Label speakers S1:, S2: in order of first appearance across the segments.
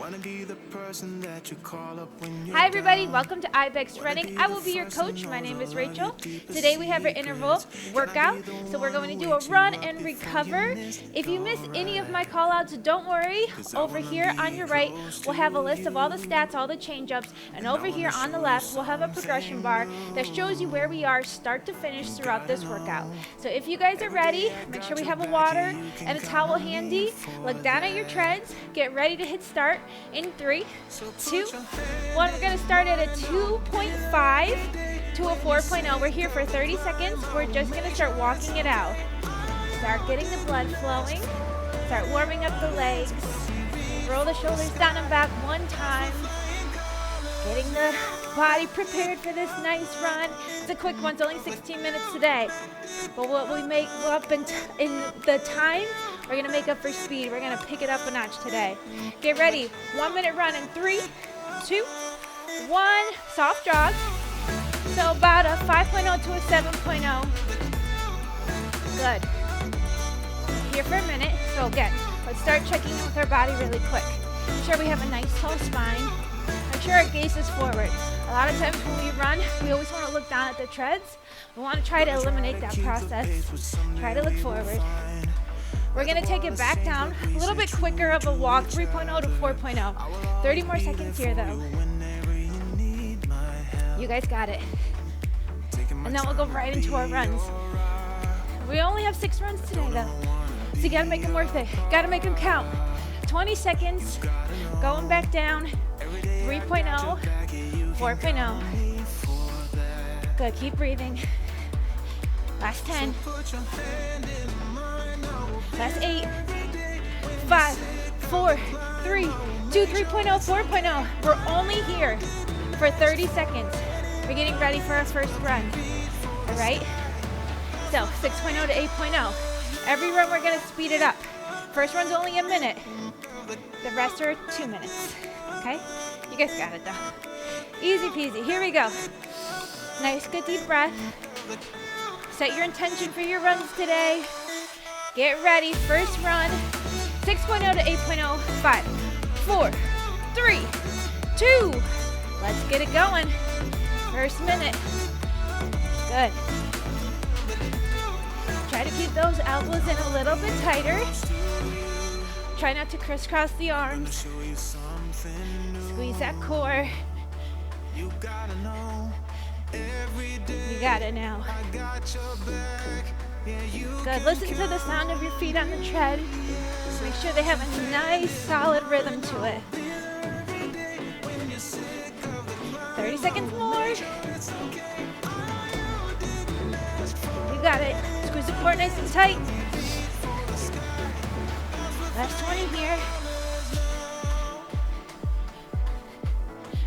S1: Hi everybody, welcome to IBX Running. I will be your coach. My name is Rachel. Today we have our interval workout, so we're going to do a run and recover. If you miss any of my call outs, don't worry. Over here on your right, we'll have a list of all the stats, all the change-ups, and over here on the left, we'll have a progression bar that shows you where we are start to finish throughout this workout. So if you guys are ready, make sure we have a water and a towel handy. Look down at your treads, get ready to hit start in 3, 2, 1. We're going to start at a 2.5 to a 4.0. We're here for 30 seconds. We're just going to start walking it out. Start getting the blood flowing. Start warming up the legs. Roll the shoulders down and back one time. Getting the body prepared for this nice run. It's a quick one. It's only 16 minutes today. But what we make up in the time, we're going to make up for speed. We're going to pick it up a notch today. Get ready. 1 minute run in 3, 2, 1. Soft jog. So about a 5.0 to a 7.0. Good. Here for a minute. So again, let's start checking in with our body really quick. Make sure we have a nice tall spine. Make sure our gaze is forward. A lot of times when we run, we always want to look down at the treads. We want to try to eliminate that process. Try to look forward. We're going to take it back down, a little bit quicker of a walk, 3.0 to 4.0. 30 more seconds here though. You guys got it. And then we'll go right into our runs. We only have 6 runs today though. So you gotta make them worth it. Gotta make them count. 20 seconds, going back down, 3.0, 4.0. Good, keep breathing. Last 10. Last 8, 5, 4, 3, 2, 3.0, 4.0. We're only here for 30 seconds. We're getting ready for our first run. All right? So 6.0 to 8.0. Every run we're gonna speed it up. First run's only a minute. The rest are 2 minutes. Okay? You guys got it though. Easy peasy. Here we go. Nice, good deep breath. Set your intention for your runs today. Get ready, first run, 6.0 to 8.0, 5, 4, 3, 2. Let's get it going. First minute. Good. Try to keep those elbows in a little bit tighter. Try not to crisscross the arms. Squeeze that core. You got it now. Good. Listen to the sound of your feet on the tread. Make sure they have a nice, solid rhythm to it. 30 seconds more. You got it. Squeeze the core nice and tight. Last 20 here.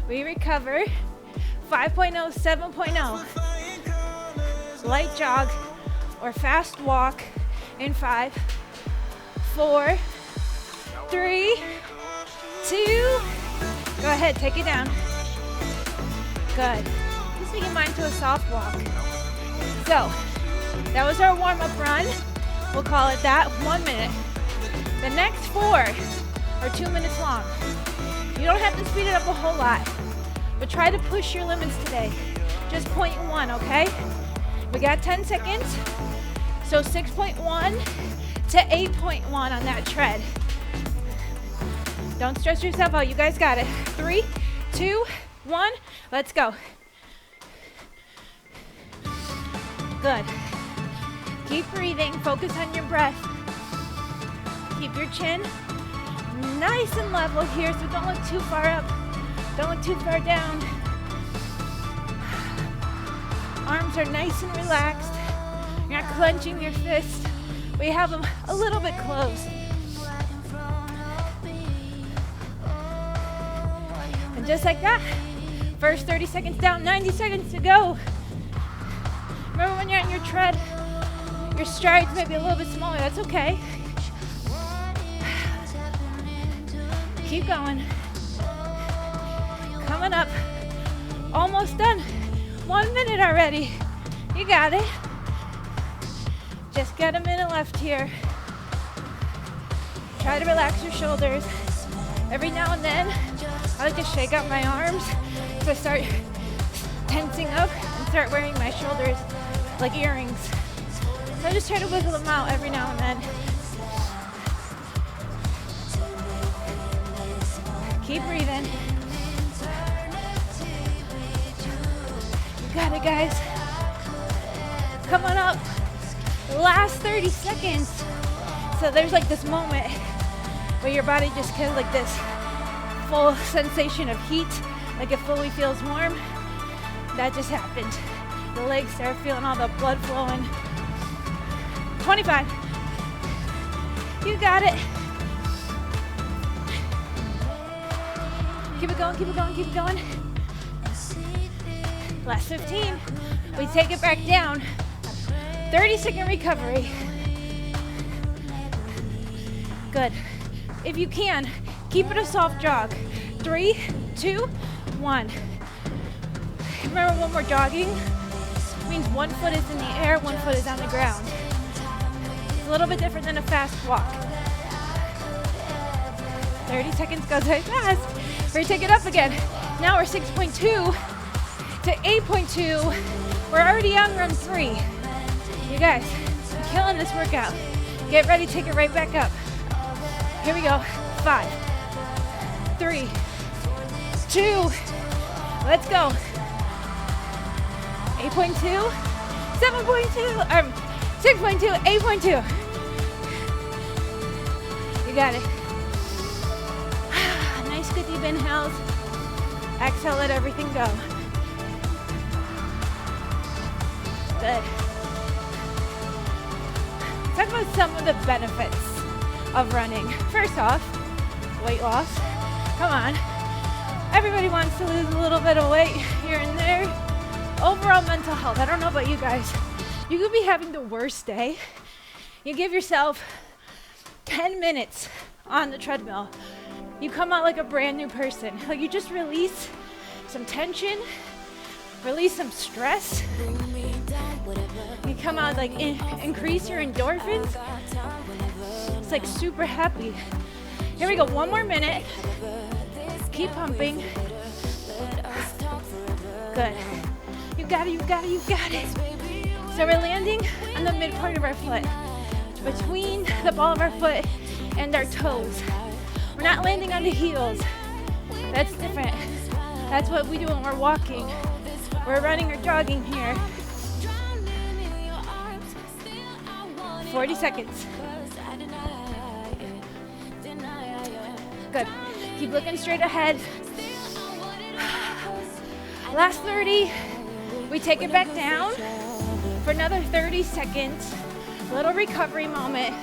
S1: We recover. 5.0, 7.0. Light jog or fast walk in 5, 4, 3, 2. Go ahead, take it down. Good. Just take your mind to a soft walk. So, that was our warm-up run. We'll call it that, 1 minute. The next 4 are 2 minutes long. You don't have to speed it up a whole lot, but try to push your limits today. Just 0.1, okay? We got 10 seconds. So 6.1 to 8.1 on that tread. Don't stress yourself out. You guys got it. 3, 2, 1. Let's go. Good. Keep breathing. Focus on your breath. Keep your chin nice and level here, so don't look too far up. Don't look too far down. Arms are nice and relaxed. You're not clenching your fist. We have them a little bit closed. And just like that, first 30 seconds down, 90 seconds to go. Remember when you're on your tread, your strides may be a little bit smaller. That's okay. Keep going. Coming up. Almost done. 1 minute already. You got it. Just got a minute left here. Try to relax your shoulders. Every now and then, I like to shake out my arms to start tensing up and start wearing my shoulders like earrings. So I just try to wiggle them out every now and then. Keep breathing. You got it, guys. Come on up. Last 30 seconds. So there's like this moment where your body just gets like this full sensation of heat, like it fully feels warm. That just happened. The legs start feeling all the blood flowing. 25. You got it. Keep it going, keep it going, keep it going. Last 15. We take it back down. 30-second recovery. Good. If you can, keep it a soft jog. 3, 2, 1. Remember, when we're jogging, it means one foot is in the air, one foot is on the ground. It's a little bit different than a fast walk. 30 seconds goes very fast. We're gonna take it up again. Now we're 6.2 to 8.2. We're already on run 3. You guys, I'm killing this workout. Get ready, take it right back up. Here we go. 5, 3, 2, let's go. 8.2, 7.2, 6.2, 8.2. You got it. Nice good deep inhales. Exhale, let everything go. Good. Talk about some of the benefits of running. First off, weight loss. Come on. Everybody wants to lose a little bit of weight here and there. Overall mental health. I don't know about you guys. You could be having the worst day. You give yourself 10 minutes on the treadmill. You come out like a brand new person. Like you just release some tension, release some stress. You come out like increase your endorphins. It's like super happy. Here we go, 1 more minute. Keep pumping. Good. You got it, you got it, you got it. So we're landing on the mid part of our foot, between the ball of our foot and our toes. We're not landing on the heels. That's different. That's what we do when we're walking. We're running or jogging here. 40 seconds. Good. Keep looking straight ahead. Last 30. We take it back down for another 30 seconds. Little recovery moment.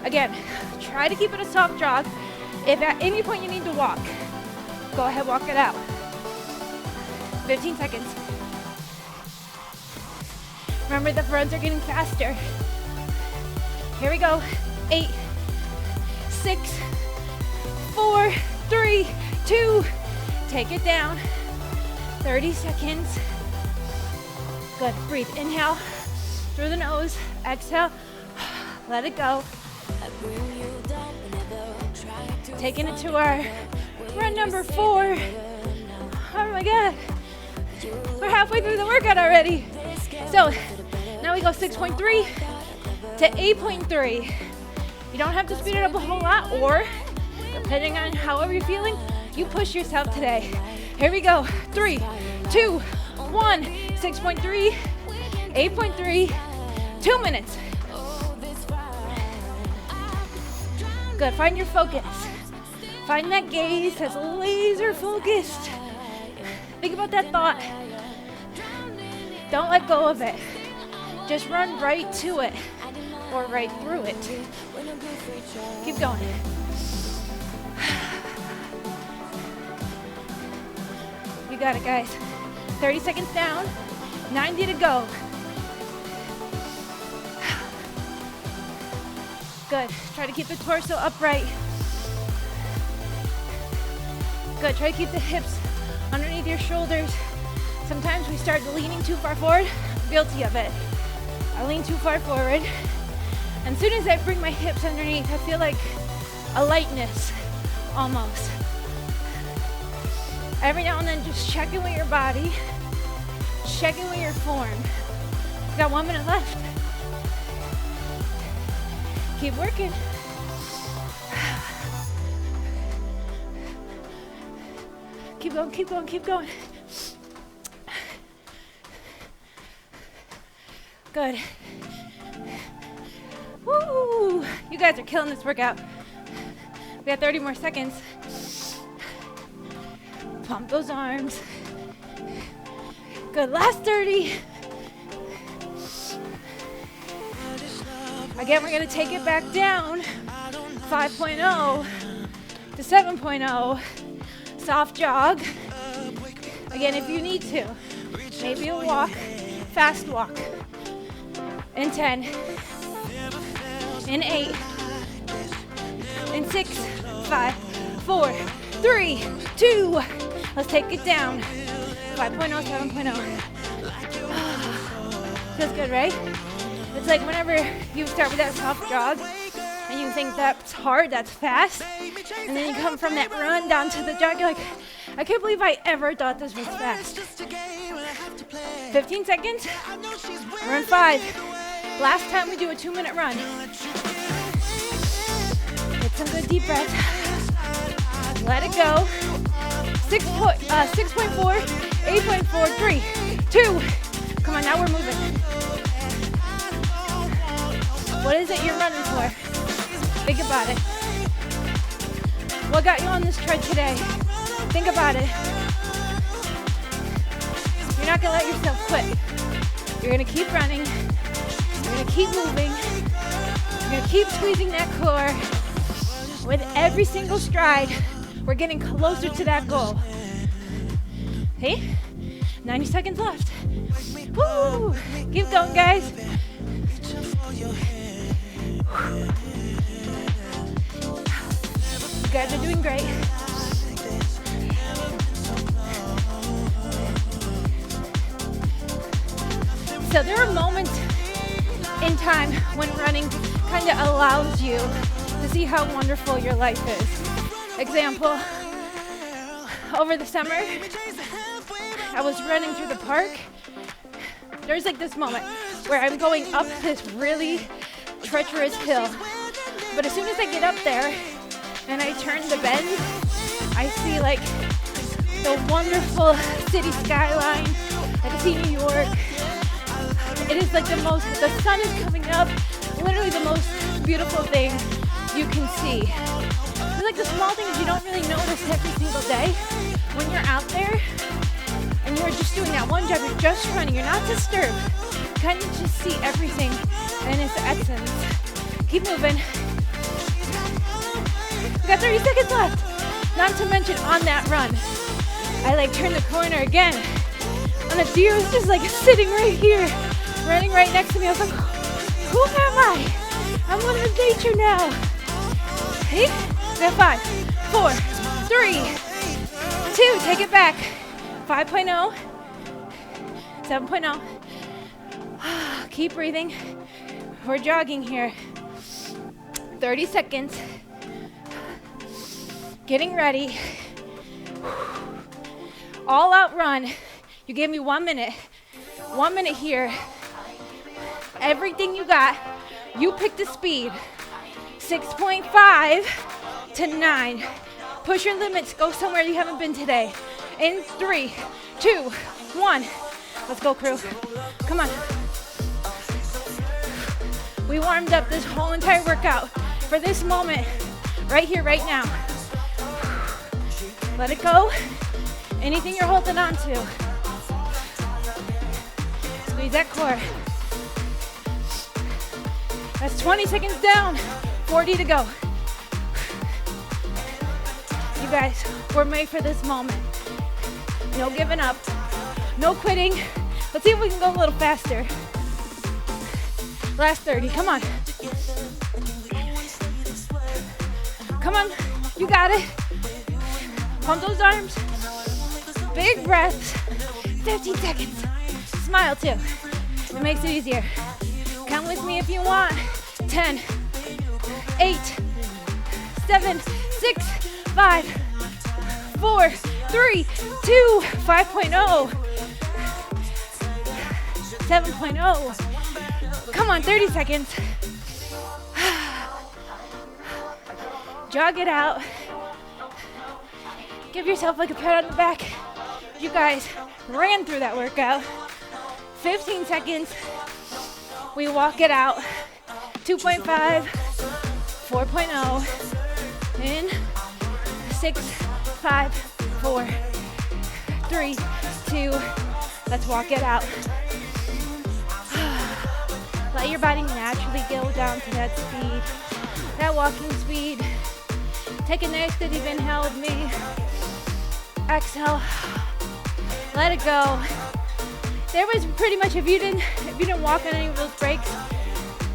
S1: Again, try to keep it a soft jog. If at any point you need to walk, go ahead, walk it out. 15 seconds. Remember, the runs are getting faster. Here we go. 8, 6, 4, 3, 2. Take it down. 30 seconds. Good. Breathe. Inhale through the nose. Exhale. Let it go. Taking it to our run number 4. Oh my God. We're halfway through the workout already. So now we go 6.3 to 8.3. You don't have to speed it up a whole lot, or depending on however you're feeling, you push yourself today. Here we go. 3, 2, 1. 6.3, 8.3, 2 minutes. Good. Find your focus. Find that gaze that's laser focused. Think about that thought. Don't let go of it. Just run right to it or right through it. Keep going. You got it, guys. 30 seconds down, 90 to go. Good. Try to keep the torso upright. Good. Try to keep the hips underneath your shoulders. Sometimes we start leaning too far forward. I'm guilty of it. I lean too far forward. And as soon as I bring my hips underneath, I feel like a lightness almost. Every now and then, just check in with your body, check in with your form. You got 1 minute left. Keep working. Keep going, keep going, keep going. Good. Woo! You guys are killing this workout. We got 30 more seconds. Pump those arms. Good, last 30. Again, we're gonna take it back down. 5.0 to 7.0. Soft jog. Again, if you need to. Maybe a walk, fast walk. In 10, in 8, in 6, 5, 4, 3, 2. Let's take it down. 5.0, 7.0. Feels good, right? It's like whenever you start with that soft jog and you think that's hard, that's fast, and then you come from that run down to the jog, you're like, I can't believe I ever thought this was fast. 15 seconds. We're in 5. Last time we do a 2-minute run. Get some good deep breaths. Let it go. 6.4, 8.4, 3, 2. Come on, now we're moving. What is it you're running for? Think about it. What got you on this tread today? Think about it. You're not gonna let yourself quit. You're gonna keep running. You're gonna keep moving. You're gonna keep squeezing that core. With every single stride, we're getting closer to that goal. Hey, 90 seconds left. Woo! Keep going, guys. You guys are doing great. So there are moments in time when running kind of allows you to see how wonderful your life is. Example, over the summer, I was running through the park. There's like this moment where I'm going up this really treacherous hill. But as soon as I get up there and I turn the bend, I see like the wonderful city skyline. I can see New York. It is like the sun is coming up, literally the most beautiful thing you can see. It's like the small things you don't really notice every single day. When you're out there and you're just doing that one job, you're just running, you're not disturbed. You kind of just see everything in its essence. Keep moving. We got 30 seconds left. Not to mention on that run, I like turn the corner again. And a deer was just like sitting right here, running right next to me. I was like, who am I? I'm one of nature now. Hey, we have 5, 4, 3, 2, take it back. 5.0, 7.0. Keep breathing. We're jogging here. 30 seconds. Getting ready. All out run. You gave me 1 minute. 1 minute here. Everything you got. You pick the speed. 6.5 to 9. Push your limits. Go somewhere you haven't been today. In 3, 2, 1. Let's go, crew. Come on. We warmed up this whole entire workout for this moment. Right here, right now. Let it go. Anything you're holding on to. Squeeze that core. That's 20 seconds down. 40 to go. You guys, we're made for this moment. No giving up. No quitting. Let's see if we can go a little faster. Last 30. Come on. Come on. You got it. Pump those arms. Big breaths. 15 seconds. Smile too. It makes it easier. Count with me if you want. 10, 8, 7, 6, 5, 4, 3, 2, 5.0, 7.0. Come on, 30 seconds. Jog it out. Give yourself like a pat on the back. You guys ran through that workout. 15 seconds. We walk it out. 2.5, 4.0. In 6, 5, 4, 3, 2. Let's walk it out. Let your body naturally go down to that speed, that walking speed. Take a nice deep inhale with me. Exhale. Let it go. There was pretty much, if you didn't walk on any of those breaks,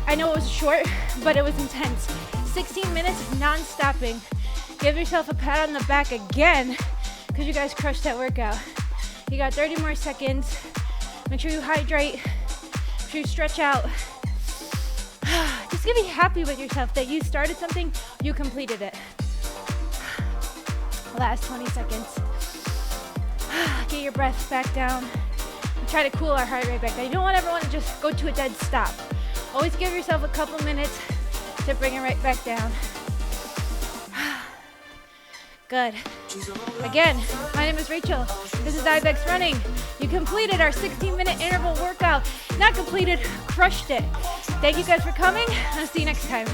S1: I know it was short, but it was intense. 16 minutes non-stopping. Give yourself a pat on the back again, because you guys crushed that workout. You got 30 more seconds. Make sure you hydrate. Make sure you stretch out. Just be happy with yourself that you started something, you completed it. Last 20 seconds. Get your breath back down. Try to cool our heart rate back down. You don't ever want to just go to a dead stop. Always give yourself a couple minutes to bring it right back down. Good. Again, my name is Rachel. This is IBX Running. You completed our 16-minute interval workout. Not completed, crushed it. Thank you guys for coming. I'll see you next time.